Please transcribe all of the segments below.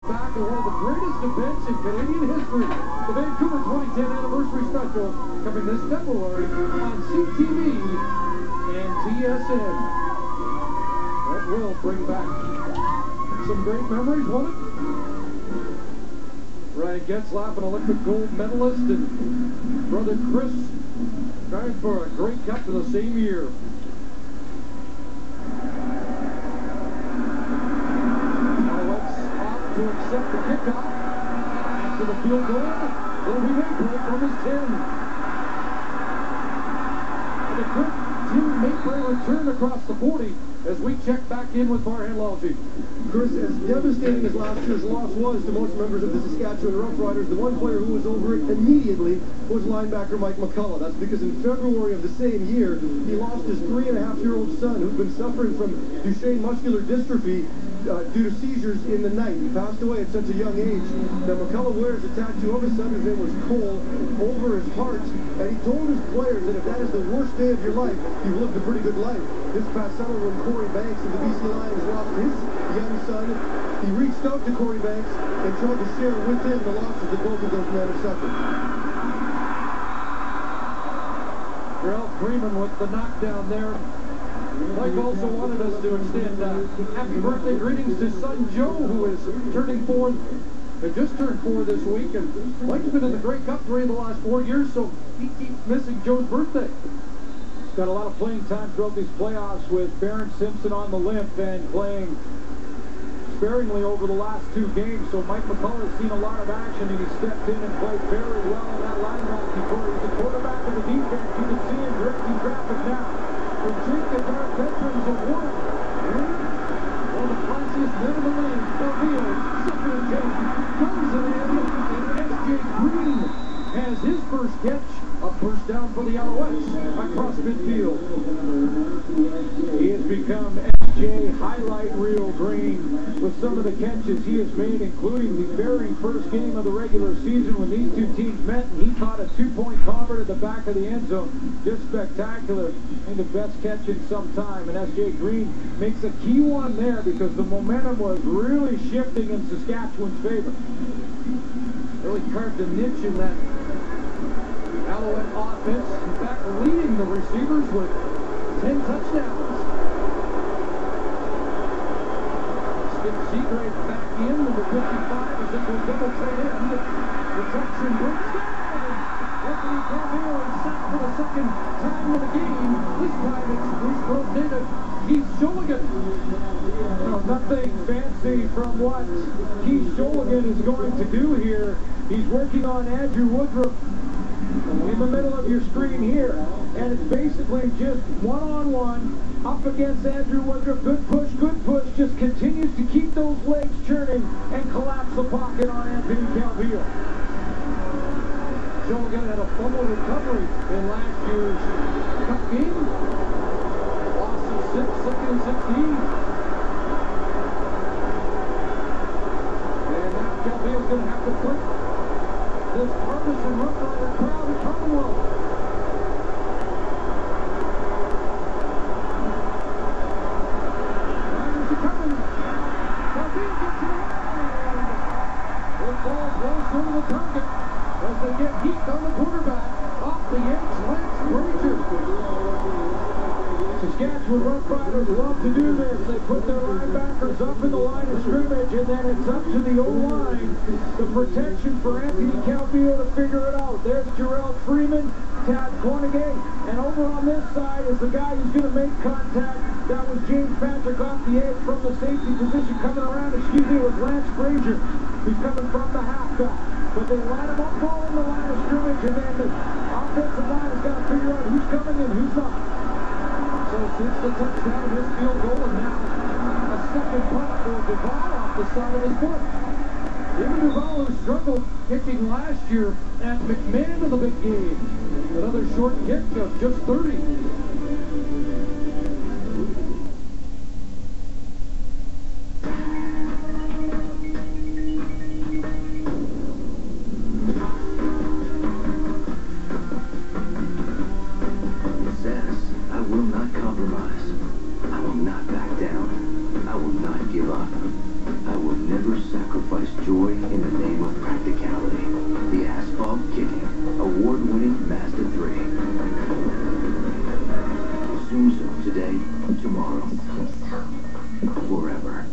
Back to one of the greatest events in Canadian history, the Vancouver 2010 Anniversary Special, coming this February on CTV and TSN. That will bring back some great memories, won't it? Ryan Getzlaf, an Olympic gold medalist, and brother Chris trying for a Grey Cup in the same year. To accept the kickoff after the field goal. It'll be Maypray from his 10. And a quick Tim Maypray return across the 40 as we check back in with Farhan Lalji. Chris, as devastating as last year's loss was to most members of the Saskatchewan Roughriders, the one player who was over it immediately was linebacker Mike McCullough. That's because in February of the same year, he lost his 3.5-year-old son who'd been suffering from Duchenne muscular dystrophy due to seizures in the night. He passed away at such a young age. Now, McCullough wears a tattoo of his son, whose name was Cole, over his heart, and he told his players that if that is the worst day of your life, you've lived a pretty good life. This past summer, when Corey Banks of the BC Lions lost his young son, he reached out to Corey Banks and tried to share with him the losses that both of those men have suffered. Ralph Freeman with the knockdown there. Mike also wanted us to extend happy birthday greetings to son Joe, who is turning 4, just turned 4 this week, and Mike's been in the Grey Cup 3 of the last 4 years, so he keeps missing Joe's birthday. He's got a lot of playing time throughout these playoffs with Barron Simpson on the limp and playing sparingly over the last 2 games, so Mike McCullough has seen a lot of action, and he stepped in and played very well in that linebacker before. He's the quarterback of the defense. You can see him directing traffic now. The Jacob Dark veterans of work. One of the classiest men in the league, Calvillo, 2nd and 10, goes it in, and S.J. Green has his first catch, a first down for the Alouettes across midfield. He has become S.J. highlight reel Green with some of the catches he has made, including the very first game of the regular season when these 2 teams met, and he caught a 2-point convert at the back of the end zone. Just spectacular. I think the best catch in some time, and S.J. Green makes a key one there because the momentum was really shifting in Saskatchewan's favor. Really carved a niche in that Alouette offense, in fact leading the receivers with 10 touchdowns. Skip Seagrave back in with the 55 as it will double tight end. Protection breaks down. Anthony Calvillo is sacked for the 2nd time of the game. This time it's Bruce Grove native Keith Shulligan. No, nothing fancy from what Keith Shulligan is going to do here. He's working on Andrew Woodruff in the middle of your screen here, and it's basically just one-on-one up against Andrew Woodruff. Good push, just continues to keep those legs churning and collapse the pocket on Anthony Calvillo. Shulligan had a fumble recovery in last year's Cup game. Loss of 6, 2nd and 16. And now Calvillo's going to have to flip this partisan Rough Rider crowd at Commonwealth. Riders are coming. Calvillo gets it around. The ball goes through the target as they get heat on the quarterback. Off the edge, Lance Frazier. Saskatchewan Roughriders love to do this. They put their linebackers up in the line of scrimmage, and then it's up to the O-line. The protection for Anthony Calvillo to figure it out. There's Jarrell Freeman, Tad Cornegay, and over on this side is the guy who's going to make contact. That was James Patrick off the edge from the safety position coming around. It was Lance Frazier, who's coming from the halfback. But they line him up all in the line of scrimmage, and then the offensive line has got to figure out who's coming in, who's not. So since the touchdown of his field goal, and now a 2nd punt for Duval off the side of his foot. Even Duval, who struggled kicking last year at McMahon in the big game. Another short kick of just 30. Give up. I will never sacrifice joy in the name of practicality. The asphalt kicking, award-winning Mazda 3. Zoom Zone today, tomorrow, forever.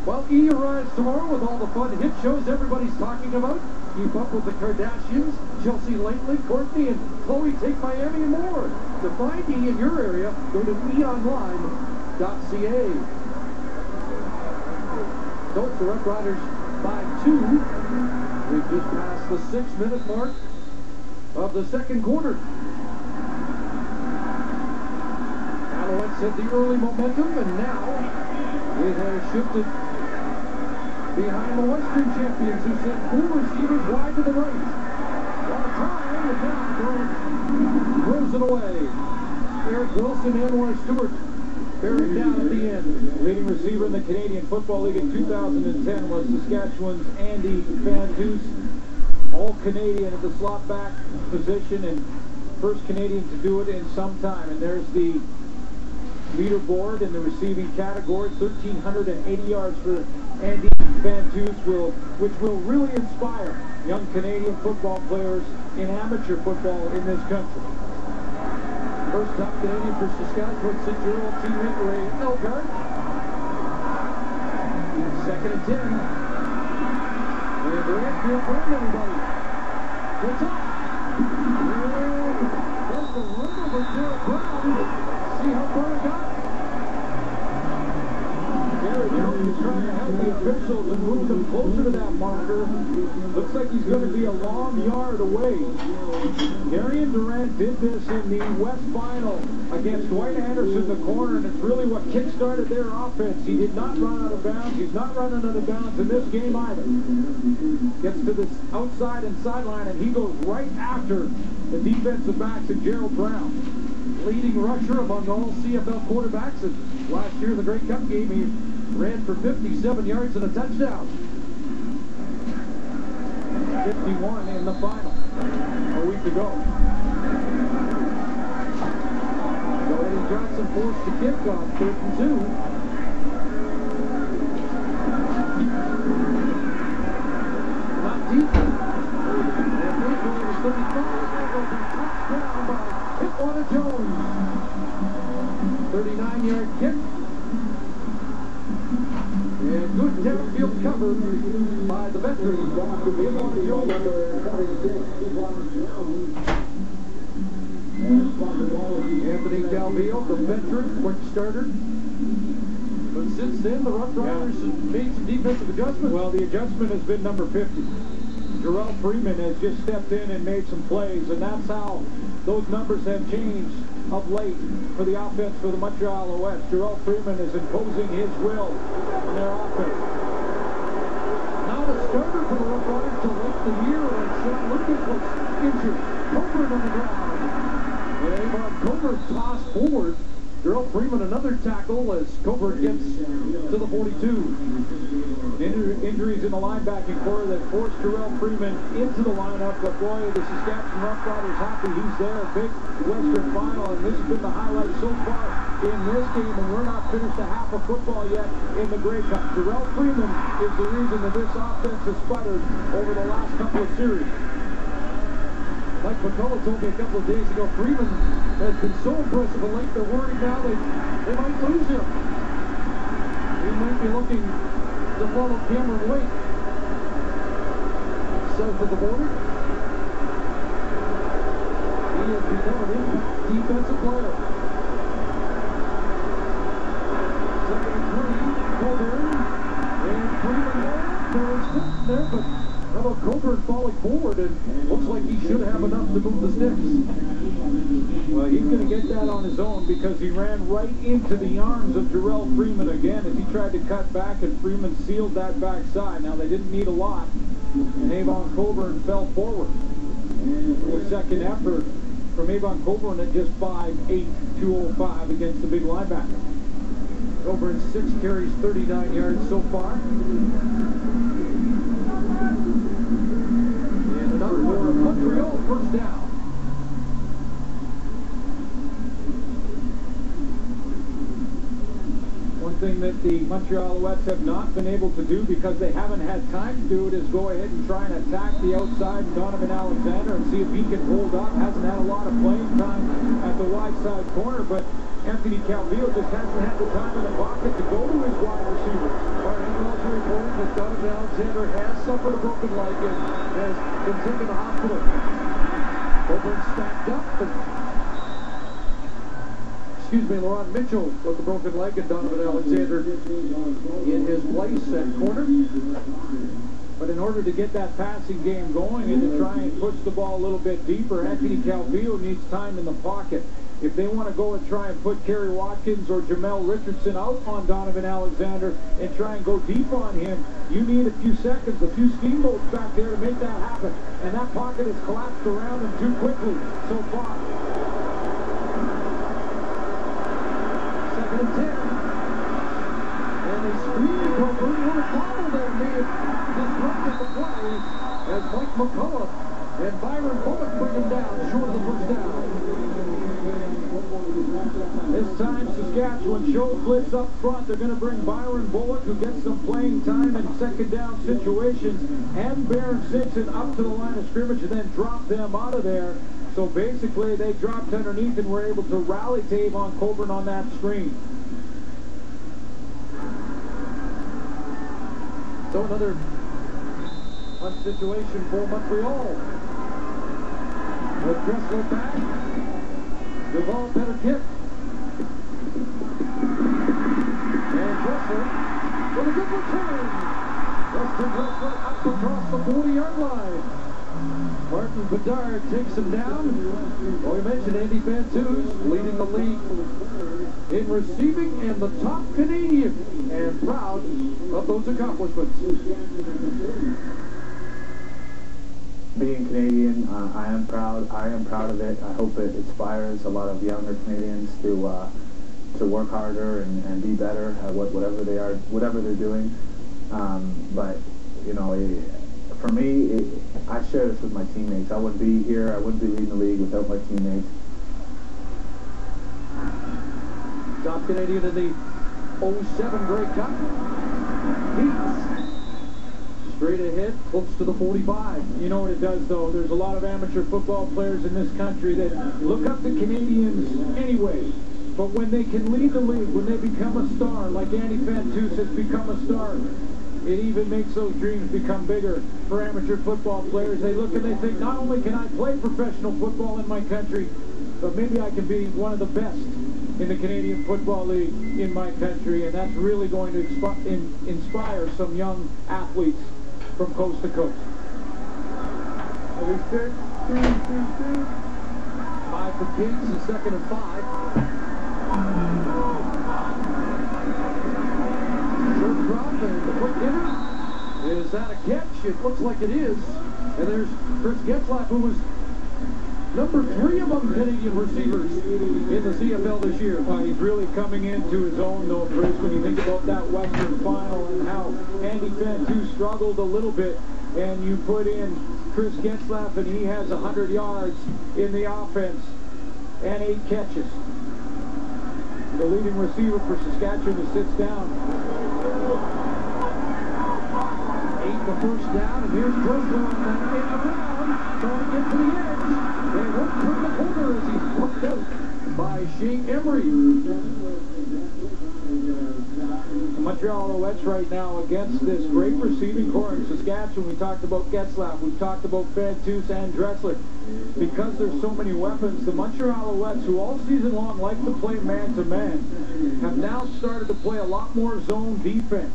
Well, E arrives tomorrow with all the fun hit shows everybody's talking about. Keep up with the Kardashians, Chelsea Lately, Courtney, and Chloe Take Miami, and more. To find E in your area, go to eonline.ca. So the Rough Riders by 2. We've just passed the 6-minute mark of the second quarter. Alouettes had the early momentum, and now it has shifted behind the Western champions, who sent 4 receivers wide to the right. While trying, and now Durant throws it away. Eric Wilson, Anwar Stewart bearing down at the end. Leading receiver in the Canadian Football League in 2010 was Saskatchewan's Andy Van Duce. All Canadian at the slot back position, and first Canadian to do it in some time. And there's the leaderboard in the receiving category. 1,380 yards for Andy Van Duce, which will really inspire young Canadian football players in amateur football in this country. First top Canadian for Saskatchewan since your old teammate Ray Elgart. 2nd and 10. And Durant can't find anybody. It's up. And that's the run over Gerald Brown. See how far it got. Gary Jones is trying to help the officials and move them closer to that marker. Looks like he's going to be a long yard away. Gary and Durant did this in the West Final against Dwight Anderson, the corner, and it's really what kick-started their offense. He did not run out of bounds. He's not running out of bounds in this game either. Gets to this outside and sideline, and he goes right after the defensive backs of Gerald Brown. Leading rusher among all CFL quarterbacks, and last year in the Grey Cup game, he ran for 57 yards and a touchdown. 51 in the final a week ago. So Eddie Johnson forced the kick on 3rd and 2. Not deep. And Mayfield is 35. That will be touchdown by Hitwater Jones. 39-yard kick. And good downfield cover by the veteran. Anthony Calvillo, the veteran, quick starter. But since then, the Rough Riders have made some defensive adjustments. Well, the adjustment has been number 50. Jarrell Freeman has just stepped in and made some plays, and that's how those numbers have changed of late for the offense for the Montreal Alouettes. Jarrell Freeman is imposing his will on their offense. Not a starter for the Rough Riders till late in the year when Sean Lucas was injured. Covert on the ground. And Avon Covert tossed forward. Jarrell Freeman another tackle as Covert gets to the 42. Injuries in the linebacking core that forced Jarrell Freeman into the lineup, but boy, the Saskatchewan Rough Riders happy he's there. Big Western final, and this has been the highlight so far in this game, and we're not finished a half of football yet in the Grey Cup. Jarrell Freeman is the reason that this offense has sputtered over the last couple of series. Mike McCullough told me a couple of days ago, Freeman has been so impressive of late, they're worried now they might lose him. be looking to follow Cameron Wake south of the border. He has become an impact defensive player. Second and 3, Colburn, and Freeman there sitting there, but how about Colburn falling forward, and looks like he should have enough to move the sticks. Well, he's going to get that on his own because he ran right into the arms of Jarrell Freeman again as he tried to cut back, and Freeman sealed that backside. Now, they didn't need a lot, and Avon Colburn fell forward. A second effort from Avon Colburn at just 5'8", 205 against the big linebacker. Colburn 6 carries, 39 yards so far. And another for Montreal, first down. One thing that the Montreal Alouettes have not been able to do because they haven't had time to do it is go ahead and try and attack the outside Donovan Alexander and see if he can hold up. Hasn't had a lot of playing time at the wide side corner, but Anthony Calvillo just hasn't had the time in the pocket to go to his wide receiver. He also reported that Donovan Alexander has suffered a broken leg and has been taken to the hospital. Colburn stacked up, and Laurent Mitchell with the broken leg, and Donovan Alexander in his place at corner. But in order to get that passing game going and to try and push the ball a little bit deeper, Anthony Calvillo needs time in the pocket. If they want to go and try and put Kerry Watkins or Jamel Richardson out on Donovan Alexander and try and go deep on him, you need a few seconds, a few steamboats back there to make that happen. And that pocket has collapsed around him too quickly so far. Second and 10. And a screen Colburn would have fouled there, may have disrupted the play as Mike McCullough and Byron Bullock bring him down short of the first down. This time Saskatchewan show blitz up front. They're going to bring Byron Bullock, who gets some playing time in second down situations, and Baron Simpson up to the line of scrimmage and then drop them out of there. So basically they dropped underneath and were able to rally to Avon Colburn on that screen. So another punt situation for Montreal. With Dressler back, Duval better kick. And Dressler with a good return. Justin Dressler up across the 40-yard line. Martin Bedard takes him down. Well, we mentioned Andy Fantuz leading the league in receiving and the top Canadian, and proud of those accomplishments. Being Canadian, I am proud of it. I hope it inspires a lot of younger Canadians to work harder and be better at whatever they're doing. But you know, for me, I share this with my teammates. I wouldn't be here. I wouldn't be leading the league without my teammates. Top Canadian in the 07 Grey Cup. Heats. Straight ahead, close to the 45. You know what it does, though? There's a lot of amateur football players in this country that look up to Canadians anyway. But when they can lead the league, when they become a star, like Andy Fantuz has become a star, it even makes those dreams become bigger for amateur football players. They look and they think, not only can I play professional football in my country, but maybe I can be one of the best in the Canadian Football League in my country. And that's really going to inspire some young athletes from coast to coast. 5 for Kings, and second and 5. Short drop, and the quick hitter. Is that a catch? It looks like it is. And there's Chris Getzlaff, who was number 3 among Canadian receivers in the CFL this year. He's really coming into his own, though, Chris, when you think about that Western final and how Andy Fantuz struggled a little bit, and you put in Chris Getzlaff, and he has 100 yards in the offense and 8 catches. The leading receiver for Saskatchewan who sits down. 8 the first down, and here's Dressler on that end around, trying to get to the edge. They won't turn the corner as he's poked out by Shane Emery. The Montreal Alouettes right now against this great receiving core in Saskatchewan. We talked about Getzlaff, we've talked about Fantus and Dressler. Because there's so many weapons, the Montreal Alouettes, who all season long like to play man-to-man, have now started to play a lot more zone defense,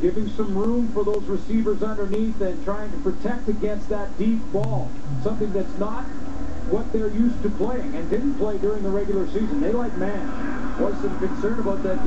giving some room for those receivers underneath and trying to protect against that deep ball, something that's not what they're used to playing and didn't play during the regular season. They like man. Was some concern about that